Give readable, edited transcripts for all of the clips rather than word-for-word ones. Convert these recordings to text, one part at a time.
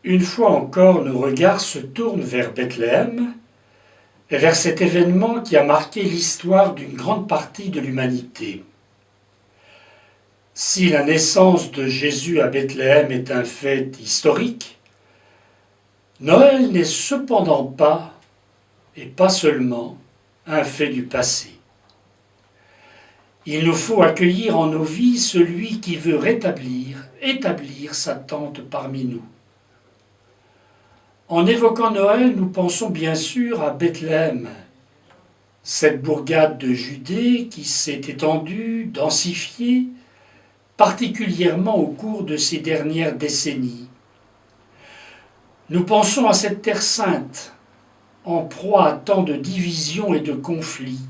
Une fois encore, nos regards se tournent vers Bethléem et vers cet événement qui a marqué l'histoire d'une grande partie de l'humanité. Si la naissance de Jésus à Bethléem est un fait historique, Noël n'est cependant pas, et pas seulement, un fait du passé. Il nous faut accueillir en nos vies celui qui veut établir sa tente parmi nous. En évoquant Noël, nous pensons bien sûr à Bethléem, cette bourgade de Judée qui s'est étendue, densifiée, particulièrement au cours de ces dernières décennies. Nous pensons à cette terre sainte, en proie à tant de divisions et de conflits.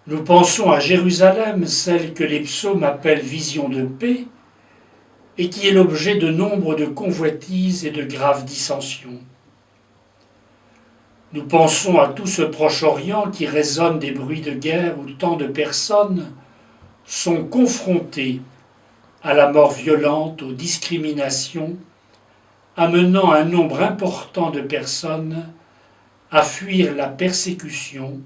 Nous pensons à Jérusalem, celle que les psaumes appellent vision de paix, et qui est l'objet de nombre de convoitises et de graves dissensions. Nous pensons à tout ce Proche-Orient qui résonne des bruits de guerre où tant de personnes sont confrontées à la mort violente, aux discriminations, amenant un nombre important de personnes à fuir la persécution,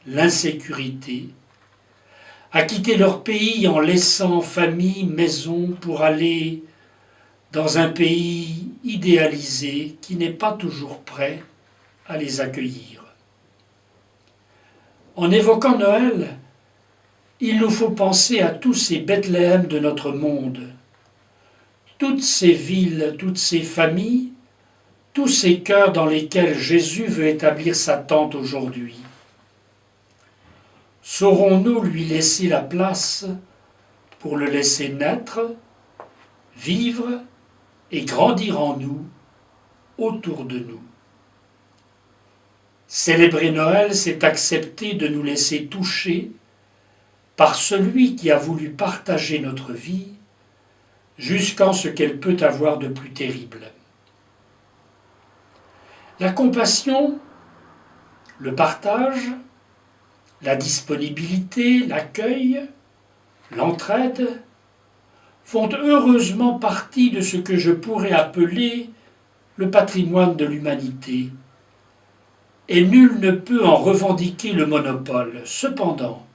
l'insécurité, à quitter leur pays en laissant famille, maison pour aller dans un pays idéalisé qui n'est pas toujours prêt à les accueillir. En évoquant Noël, il nous faut penser à tous ces Bethléem de notre monde, toutes ces villes, toutes ces familles, tous ces cœurs dans lesquels Jésus veut établir sa tente aujourd'hui. Saurons-nous lui laisser la place pour le laisser naître, vivre et grandir en nous, autour de nous? Célébrer Noël, c'est accepter de nous laisser toucher par celui qui a voulu partager notre vie jusqu'en ce qu'elle peut avoir de plus terrible. La compassion, le partage, la disponibilité, l'accueil, l'entraide font heureusement partie de ce que je pourrais appeler le patrimoine de l'humanité, et nul ne peut en revendiquer le monopole. Cependant,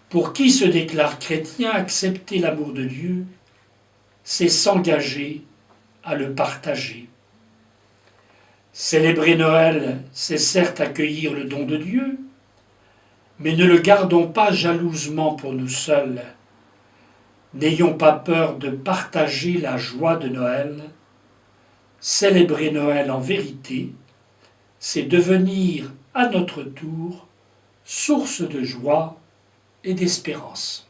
pour qui se déclare chrétien, accepter l'amour de Dieu, c'est s'engager à le partager. Célébrer Noël, c'est certes accueillir le don de Dieu, mais ne le gardons pas jalousement pour nous seuls. N'ayons pas peur de partager la joie de Noël. Célébrer Noël en vérité, c'est devenir à notre tour source de joie et d'espérance.